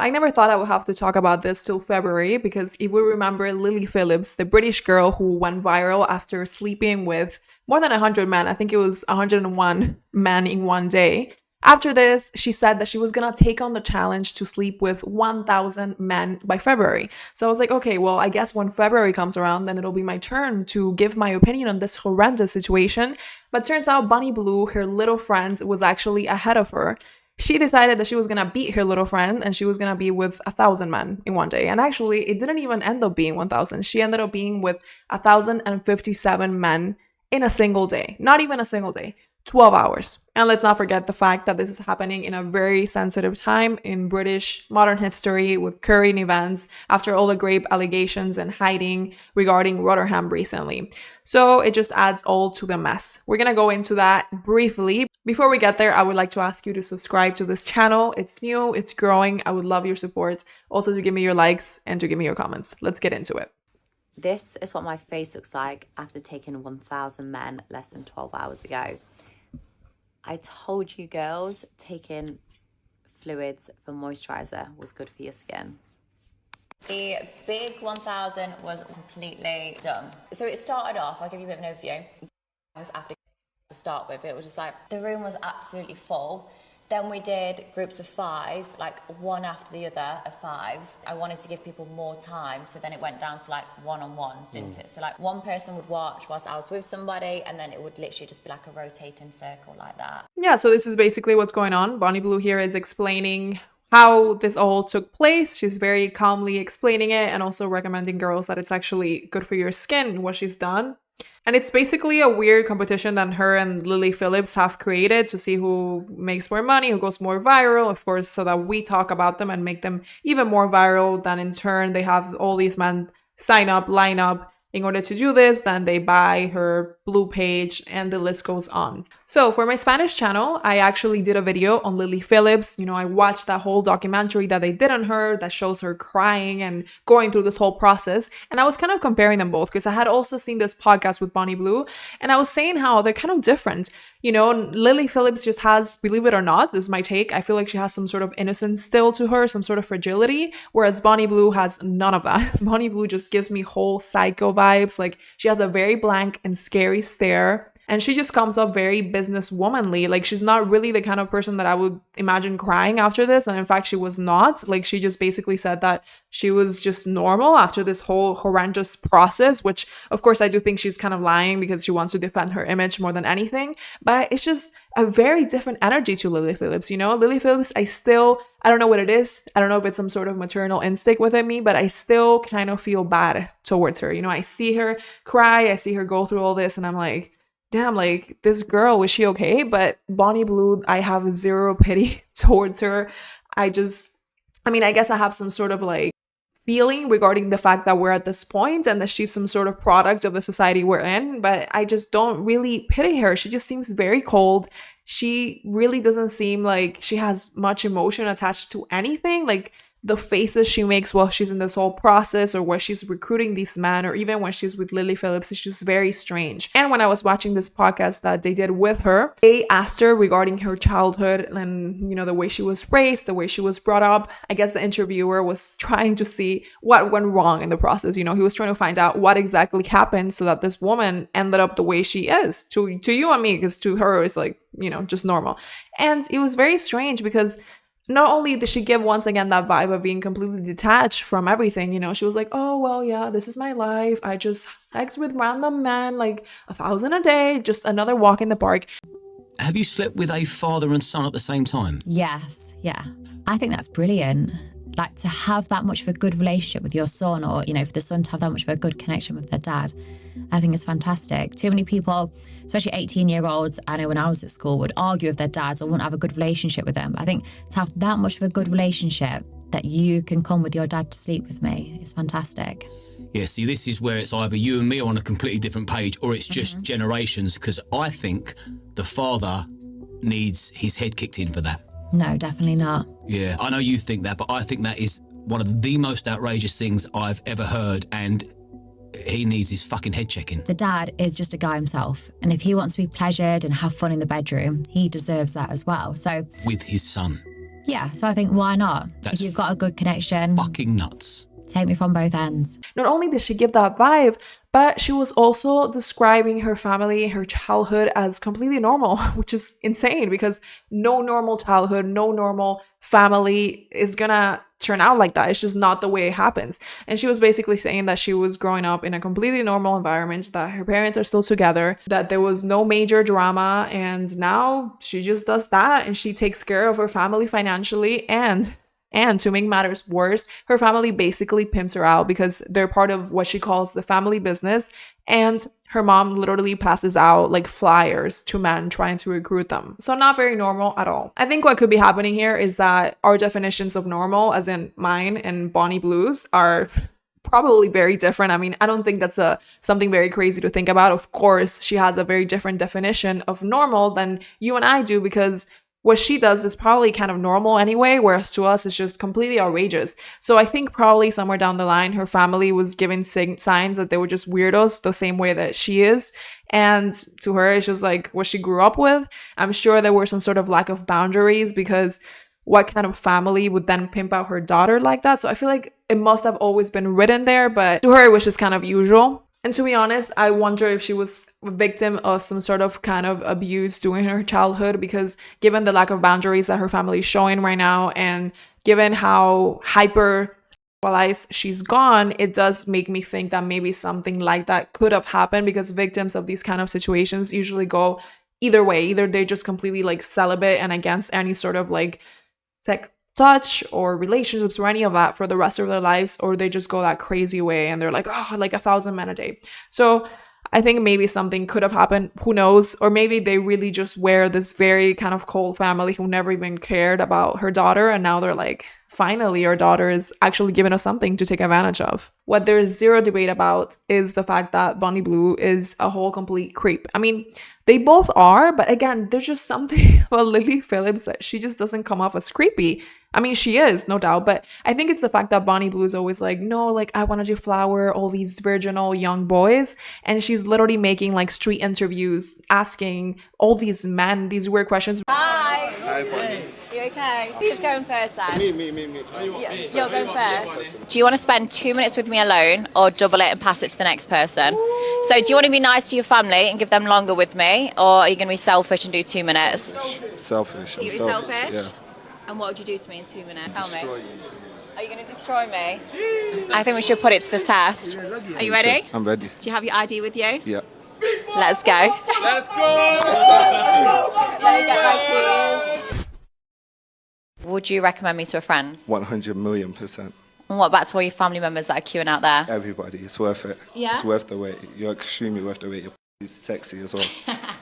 I never thought I would have to talk about this till February, because if we remember Lily Phillips, the British girl who went viral after sleeping with more than 100 men, I think it was 101 men in one day. After this, she said that she was gonna take on the challenge to sleep with 1,000 men by February. So I was like, okay, well, I guess when February comes around, then it'll be my turn to give my opinion on this horrendous situation. But turns out Bunny Blue, her little friend, was actually ahead of her. She decided that she was gonna beat her little friend and she was gonna be with 1,000 men in one day. And actually, it didn't even end up being 1,000. She ended up being with 1,057 men in a single day. Not even a single day. 12 hours. And let's not forget the fact that this is happening in a very sensitive time in British modern history, with current events after all the grave allegations and hiding regarding Rotherham recently. So it just adds all to the mess. We're gonna go into that briefly. Before we get there, I would like to ask you to subscribe to this channel. It's new, it's growing. I would love your support. Also to give me your likes and to give me your comments. Let's get into it. This is what my face looks like after taking 1,000 men less than 12 hours ago. I told you girls, taking fluids for moisturizer was good for your skin. The big 1,000 was completely done. So it started off, I'll give you a bit of an overview. After to start with, it was just like, the room was absolutely full. Then we did groups of 5, like one after the other of 5s. I wanted to give people more time, so then it went down to like one-on-ones, didn't it? So like one person would watch whilst I was with somebody, and then it would literally just be like a rotating circle like that. Yeah, so this is basically what's going on. Bonnie Blue here is explaining how this all took place. She's very calmly explaining it and also recommending girls that it's actually good for your skin, what she's done. And it's basically a weird competition that her and Lily Phillips have created to see who makes more money, who goes more viral, of course, so that we talk about them and make them even more viral. Then in turn, they have all these men sign up, line up in order to do this. Then they buy her blue page and the list goes on. So for my Spanish channel, I actually did a video on Lily Phillips. You know, I watched that whole documentary that they did on her that shows her crying and going through this whole process. And I was kind of comparing them both because I had also seen this podcast with Bonnie Blue and I was saying how they're kind of different. You know, Lily Phillips just has, believe it or not, this is my take, I feel like she has some sort of innocence still to her, some sort of fragility, whereas Bonnie Blue has none of that. Bonnie Blue just gives me whole psycho vibes. Like she has a very blank and scary stare. And she just comes up very businesswomanly. Like she's not really the kind of person that I would imagine crying after this. And in fact, she was not. Like she just basically said that she was just normal after this whole horrendous process, which of course I do think she's kind of lying because she wants to defend her image more than anything. But it's just a very different energy to Lily Phillips. You know, Lily Phillips, I don't know what it is. I don't know if it's some sort of maternal instinct within me, but I still kind of feel bad towards her. You know, I see her cry, I see her go through all this and I'm like, damn, like this girl, was she okay? But Bonnie Blue, I have zero pity towards her. I guess I have some sort of like feeling regarding the fact that we're at this point and that she's some sort of product of the society we're in, but I just don't really pity her. She just seems very cold. She really doesn't seem like she has much emotion attached to anything. Like the faces she makes while she's in this whole process or where she's recruiting these men or even when she's with Lily Phillips, it's just very strange. And when I was watching this podcast that they did with her, they asked her regarding her childhood and, you know, the way she was raised, the way she was brought up. I guess the interviewer was trying to see what went wrong in the process. You know, he was trying to find out what exactly happened so that this woman ended up the way she is to you and me, because to her it's like, you know, just normal. And it was very strange because not only did she give once again that vibe of being completely detached from everything, you know, she was like, oh, well, yeah, this is my life. I just sex with random men, like 1,000 a day, just another walk in the park. Have you slept with a father and son at the same time? Yes, yeah. I think that's brilliant. Like to have that much of a good relationship with your son, or, you know, for the son to have that much of a good connection with their dad, I think it's fantastic. Too many people, especially 18-year-olds, I know when I was at school, would argue with their dads or wouldn't have a good relationship with them. But I think to have that much of a good relationship that you can come with your dad to sleep with me is fantastic. Yeah, see, this is where it's either you and me are on a completely different page or it's just generations, because I think the father needs his head kicked in for that. No, definitely not. Yeah, I know you think that, but I think that is one of the most outrageous things I've ever heard, and he needs his fucking head checking. The dad is just a guy himself, and if he wants to be pleasured and have fun in the bedroom, he deserves that as well. So with his son. Yeah, so I think why not? That's if you've got a good connection, fucking nuts. take me from both ends. Not only did she give that vibe, but she was also describing her family, her childhood as completely normal, which is insane because no normal childhood, no normal family is gonna turn out like that. It's just not the way it happens. And she was basically saying that she was growing up in a completely normal environment, that her parents are still together, that there was no major drama, and now she just does that and she takes care of her family financially. And to make matters worse, her family basically pimps her out because they're part of what she calls the family business. And her mom literally passes out like flyers to men trying to recruit them. So not very normal at all. I think what could be happening here is that our definitions of normal, as in mine and Bonnie Blue's, are probably very different. I mean, I don't think that's something very crazy to think about. Of course, she has a very different definition of normal than you and I do, because what she does is probably kind of normal anyway, whereas to us it's just completely outrageous. So I think probably somewhere down the line, her family was giving signs that they were just weirdos the same way that she is. And to her, it's just like what she grew up with. I'm sure there were some sort of lack of boundaries, because what kind of family would then pimp out her daughter like that? So I feel like it must have always been written there, but to her, it was just kind of usual. And to be honest, I wonder if she was a victim of some sort of kind of abuse during her childhood, because given the lack of boundaries that her family is showing right now, and given how hyper sexualized she's gone, it does make me think that maybe something like that could have happened, because victims of these kind of situations usually go either way. Either they're just completely like celibate and against any sort of like touch or relationships or any of that for the rest of their lives, or they just go that crazy way and they're like, oh, like 1,000 men a day. So I think maybe something could have happened, who knows? Or maybe they really just were this very kind of cold family who never even cared about her daughter, and now they're like, finally our daughter is actually giving us something to take advantage of. What there is zero debate about is the fact that Bonnie Blue is a whole complete creep. I mean, they both are, but again, there's just something about Lily Phillips that she just doesn't come off as creepy. I mean, she is, no doubt, but I think it's the fact that Bonnie Blue is always like, no, like, I want to deflower all these virginal young boys. And she's literally making like street interviews, asking all these men these weird questions. Hi. Hi, Bonnie. You okay? Who's going first then? Me. You're going first. Do you want to spend 2 minutes with me alone, or double it and pass it to the next person? So do you want to be nice to your family and give them longer with me, or are you going to be selfish and do 2 minutes? Selfish. You're selfish? Yeah. And what would you do to me in 2 minutes? Tell me. Are you going to destroy me? I think we should put it to the test. Are you ready? I'm ready. Do you have your ID with you? Yeah. Let's go. Let's go! Let me get my keys. Would you recommend me to a friend? 100 million%. And what about to all your family members that are queuing out there? Everybody, it's worth it. Yeah? It's worth the wait. You're extremely worth the wait. You're sexy as well.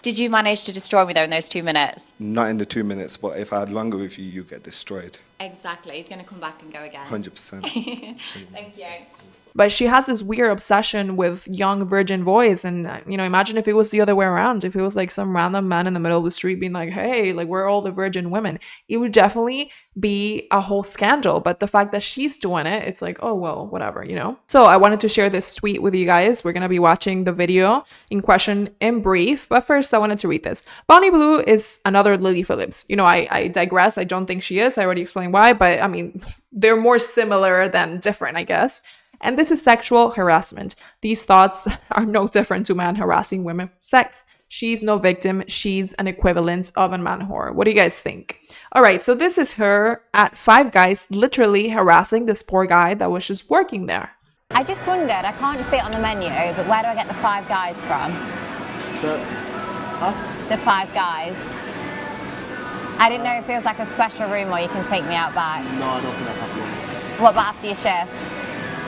Did you manage to destroy me though in those 2 minutes? Not in the 2 minutes, but if I had longer with you, you get destroyed. Exactly. He's going to come back and go again. 100%. Thank you. But she has this weird obsession with young virgin boys. And, imagine if it was the other way around. If it was like some random man in the middle of the street being like, hey, like, we're all the virgin women. It would definitely be a whole scandal. But the fact that she's doing it, it's like, oh, well, whatever, So I wanted to share this tweet with you guys. We're going to be watching the video in question in brief. But first, I wanted to read this. Bonnie Blue is another Lily Phillips. I digress. I don't think she is. I already explained why. But I mean, they're more similar than different, I guess. And this is sexual harassment. These thoughts are no different to men harassing women for sex. She's no victim. She's an equivalent of a man whore. What do you guys think? All right, so this is her at Five Guys, literally harassing this poor guy that was just working there. I just wondered, I can't see it on the menu, but where do I get the Five Guys from? The Five Guys. I didn't know if it was like a special room or you can take me out back. No, I don't think that's happening. What about after your shift?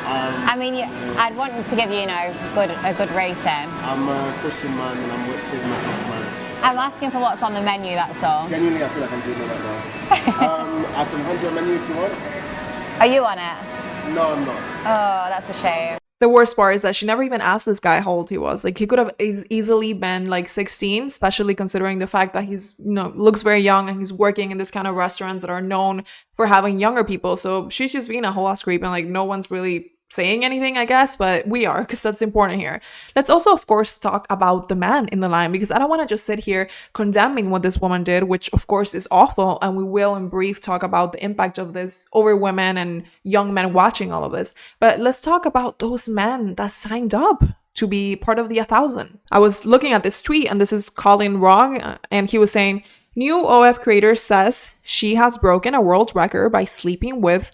I mean, I'd want to give you, a good rating. I'm a Christian man and I'm saving myself to marriage. I'm asking for what's on the menu, that's all. Genuinely, I feel like I'm doing it right now. I can hand you a menu if you want. Are you on it? No, I'm not. Oh, that's a shame. The worst part is that she never even asked this guy how old he was. Like, he could have easily been like 16, especially considering the fact that he's, looks very young and he's working in this kind of restaurants that are known for having younger people. So she's just being a whole ass creep, and like no one's really saying anything, I guess, but we are, because that's important here. Let's also, of course, talk about the man in the line, because I don't want to just sit here condemning what this woman did, which of course is awful, and we will in brief talk about the impact of this over women and young men watching all of this. But let's talk about those men that signed up to be part of the 1,000. I was looking at this tweet, and this is Colin Wrong, and he was saying, new OF creator says she has broken a world record by sleeping with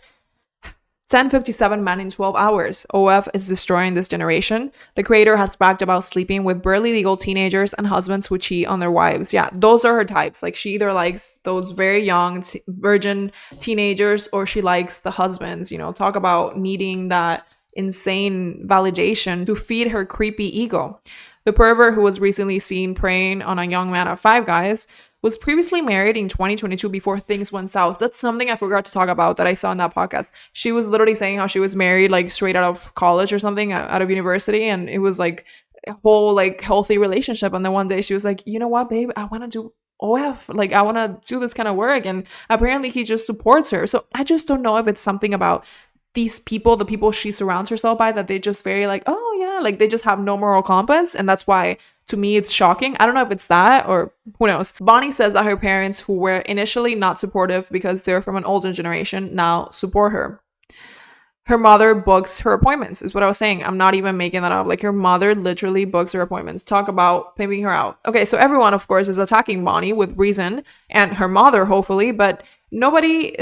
1057 men in 12 hours. OF is destroying this generation. The creator has bragged about sleeping with barely legal teenagers and husbands who cheat on their wives. Yeah, those are her types. Like, she either likes those very young virgin teenagers, or she likes the husbands. You know, talk about needing that insane validation to feed her creepy ego. The pervert, who was recently seen preying on a young man at Five Guys, was previously married in 2022 before things went south. That's something I forgot to talk about that I saw in that podcast. She was literally saying how she was married like straight out of college or something, out of university, and it was like a whole like healthy relationship. And then one day she was like, you know what, babe, I want to do OF. Like, I want to do this kind of work. And apparently he just supports her. So I just don't know if it's something about these people, the people she surrounds herself by, that they just very like, oh yeah, like they just have no moral compass. And that's why, to me, it's shocking. I don't know if it's that, or who knows. Bonnie says that her parents, who were initially not supportive because they're from an older generation, now support her. Her mother books her appointments, is what I was saying. I'm not even making that up. Like, her mother literally books her appointments. Talk about pimping her out. Okay, so everyone, of course, is attacking Bonnie with reason, and her mother, hopefully, but nobody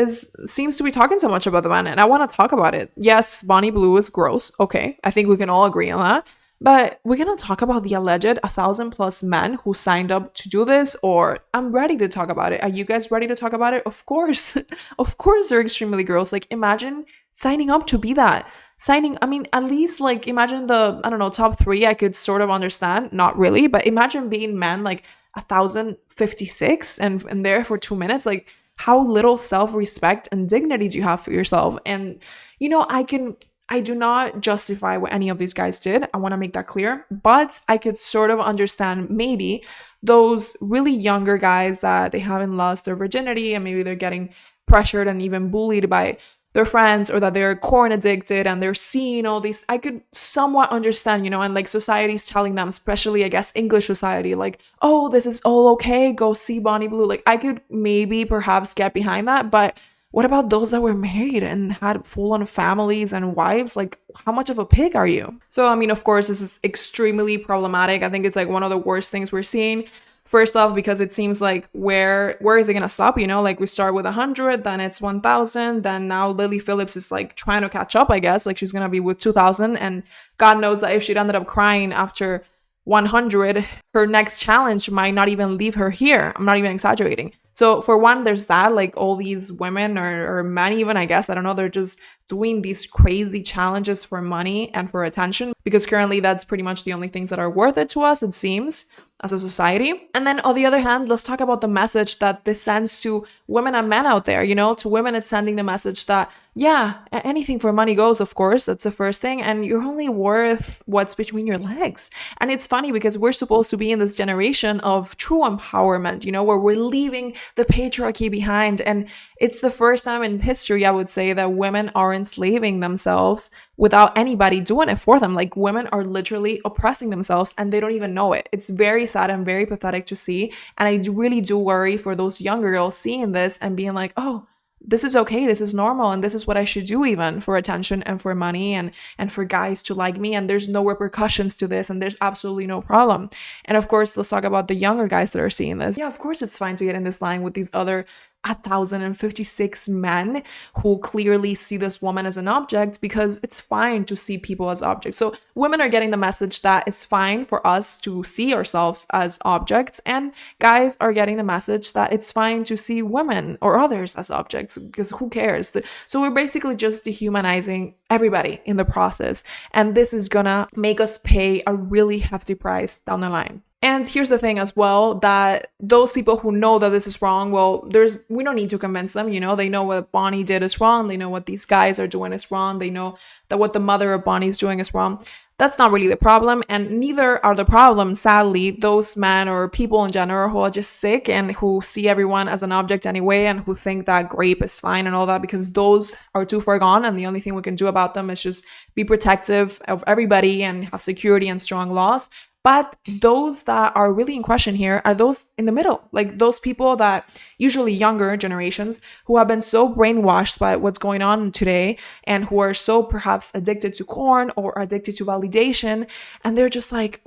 seems to be talking so much about the man, and I want to talk about it. Yes, Bonnie Blue is gross. Okay, I think we can all agree on that. But we're going to talk about the alleged 1,000+ men who signed up to do this, or I'm ready to talk about it. Are you guys ready to talk about it? Of course. Of course they're extremely gross. Like, imagine signing up to be that. I mean, at least, like, imagine the, I don't know, top 3 I could sort of understand. Not really, but imagine being men like 1,056 and there for 2 minutes. Like, how little self-respect and dignity do you have for yourself? And, you know, I do not justify what any of these guys did. I want to make that clear. But I could sort of understand maybe those really younger guys that they haven't lost their virginity, and maybe they're getting pressured and even bullied by their friends, or that they're corn addicted and they're seeing all these. I could somewhat understand, you know, and like society's telling them, especially I guess English society, like, oh, this is all okay, go see Bonnie Blue. Like, I could maybe perhaps get behind that, but what about those that were married and had full-on families and wives? Like, how much of a pig are you? So, I mean, of course, this is extremely problematic. I think it's like one of the worst things we're seeing. First off, because it seems like where is it gonna stop? You know, like, we start with 100, then it's 1,000, then now Lily Phillips is like trying to catch up, I guess. Like, she's gonna be with 2,000, and God knows that if she'd ended up crying after 100, her next challenge might not even leave her here. I'm not even exaggerating. So for one, there's that, like, all these women or men even, I guess, I don't know, they're just doing these crazy challenges for money and for attention, because currently that's pretty much the only things that are worth it to us, it seems, as a society. And then on the other hand, let's talk about the message that this sends to women and men out there. You know, to women, it's sending the message that, yeah, anything for money goes, of course, that's the first thing, and you're only worth what's between your legs. And it's funny because we're supposed to be in this generation of true empowerment, you know, where we're leaving the patriarchy behind, and it's the first time in history, I would say, that women are enslaving themselves without anybody doing it for them. Like, women are literally oppressing themselves and they don't even know it. It's very sad and very pathetic to see, and I really do worry for those younger girls seeing this and being like, oh, this is okay, this is normal, and this is what I should do, even for attention and for money and for guys to like me, and there's no repercussions to this, and there's absolutely no problem. And of course, let's talk about the younger guys that are seeing this. Yeah, of course it's fine to get in this line with these other 1,056 men who clearly see this woman as an object, because it's fine to see people as objects. So women are getting the message that it's fine for us to see ourselves as objects, and guys are getting the message that it's fine to see women or others as objects, because who cares? So we're basically just dehumanizing everybody in the process, and this is gonna make us pay a really hefty price down the line. And here's the thing as well, that those people who know that this is wrong, well, we don't need to convince them, you know, they know what Bonnie did is wrong. They know what these guys are doing is wrong. They know that what the mother of Bonnie is doing is wrong. That's not really the problem, and neither are the problem, sadly, those men or people in general who are just sick and who see everyone as an object anyway and who think that rape is fine and all that, because those are too far gone, and the only thing we can do about them is just be protective of everybody and have security and strong laws. But those that are really in question here are those in the middle, like those people that usually younger generations who have been so brainwashed by what's going on today and who are so perhaps addicted to porn or addicted to validation. And they're just like,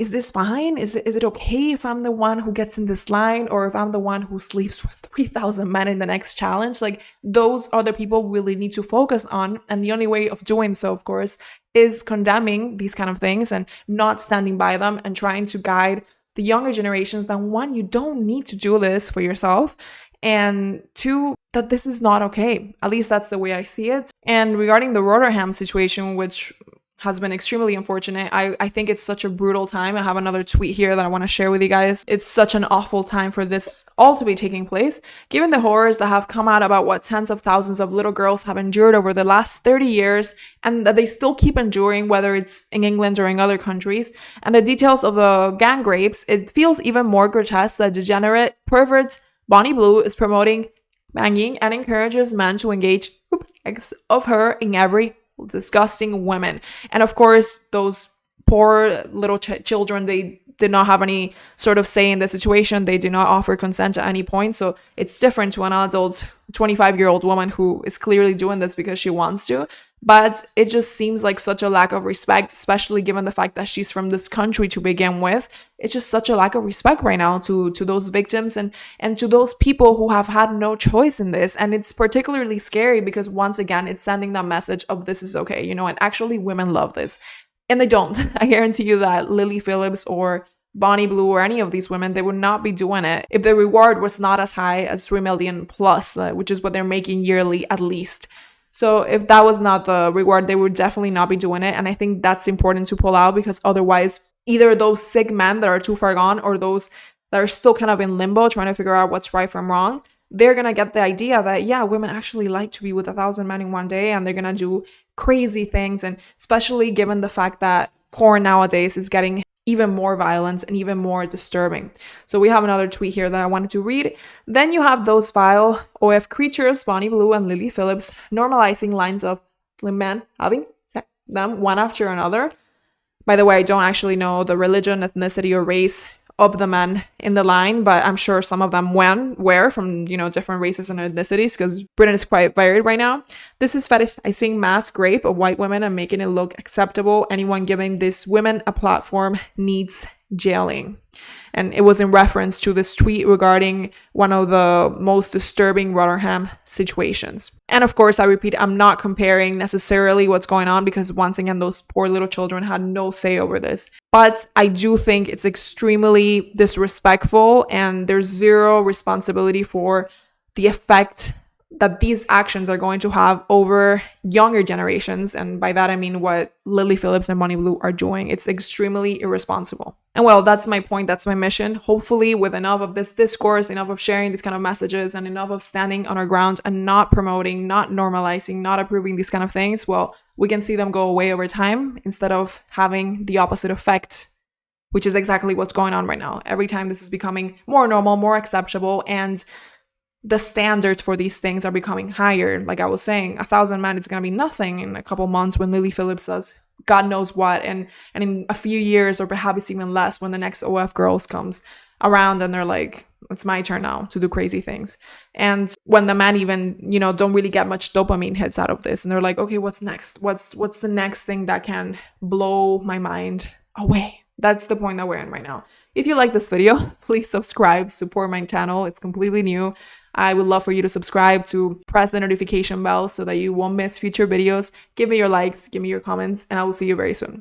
is this fine? Is it okay if I'm the one who gets in this line, or if I'm the one who sleeps with 3,000 men in the next challenge? Like, those are the people we really need to focus on. And the only way of doing so, of course, is condemning these kind of things and not standing by them and trying to guide the younger generations that, one, you don't need to do this for yourself, and two, that this is not okay. At least that's the way I see it. And regarding the Rotterdam situation, which has been extremely unfortunate. I think it's such a brutal time. I have another tweet here that I want to share with you guys. It's such an awful time for this all to be taking place, given the horrors that have come out about what tens of thousands of little girls have endured over the last 30 years, and that they still keep enduring, whether it's in England or in other countries. And the details of the gang rapes, it feels even more grotesque that degenerate pervert Bonnie Blue is promoting banging and encourages men to engage acts of her in every disgusting women. And of course, those poor little children, they did not have any sort of say in the situation. They did not offer consent at any point. So it's different to an adult 25-year-old woman who is clearly doing this because she wants to. But it just seems like such a lack of respect, especially given the fact that she's from this country to begin with. It's just such a lack of respect right now to those victims and to those people who have had no choice in this. And it's particularly scary because, once again, it's sending that message of this is okay, you know, and actually women love this. And they don't. I guarantee you that Lily Phillips or Bonnie Blue or any of these women, they would not be doing it if the reward was not as high as 3 million plus, which is what they're making yearly at least. So if that was not the reward, they would definitely not be doing it. And I think that's important to pull out, because otherwise, either those sick men that are too far gone or those that are still kind of in limbo trying to figure out what's right from wrong, they're going to get the idea that, yeah, women actually like to be with 1,000 men in one day, and they're going to do crazy things. And especially given the fact that porn nowadays is getting even more violent and even more disturbing. So we have another tweet here that I wanted to read. Then you have those vile OF creatures, Bonnie Blue and Lily Phillips, normalizing lines of men having sex them one after another. By the way, I don't actually know the religion, ethnicity, or race of the men in the line, but I'm sure some of them were from, you know, different races and ethnicities, because Britain is quite varied right now. This is fetishizing mass rape of white women and making it look acceptable. Anyone giving these women a platform needs jailing. And it was in reference to this tweet regarding one of the most disturbing Rotterdam situations. And of course, I repeat, I'm not comparing necessarily what's going on, because once again, those poor little children had no say over this. But I do think it's extremely disrespectful, and there's zero responsibility for the effect that these actions are going to have over younger generations. And by that, I mean what Lily Phillips and Bonnie Blue are doing. It's extremely irresponsible. And well, that's my point. That's my mission. Hopefully, with enough of this discourse, enough of sharing these kind of messages, and enough of standing on our ground and not promoting, not normalizing, not approving these kind of things, well, we can see them go away over time instead of having the opposite effect, which is exactly what's going on right now. Every time this is becoming more normal, more acceptable, and the standards for these things are becoming higher. Like I was saying, 1,000 men is going to be nothing in a couple months when Lily Phillips does God knows what, and in a few years, or perhaps even less, when the next OF girls comes around and they're like, it's my turn now to do crazy things. And when the men even, you know, don't really get much dopamine hits out of this, and they're like, okay, what's next? What's the next thing that can blow my mind away? That's the point that we're in right now. If you like this video, please subscribe, support my channel. It's completely new. I would love for you to subscribe, to press the notification bell so that you won't miss future videos. Give me your likes, give me your comments, and I will see you very soon.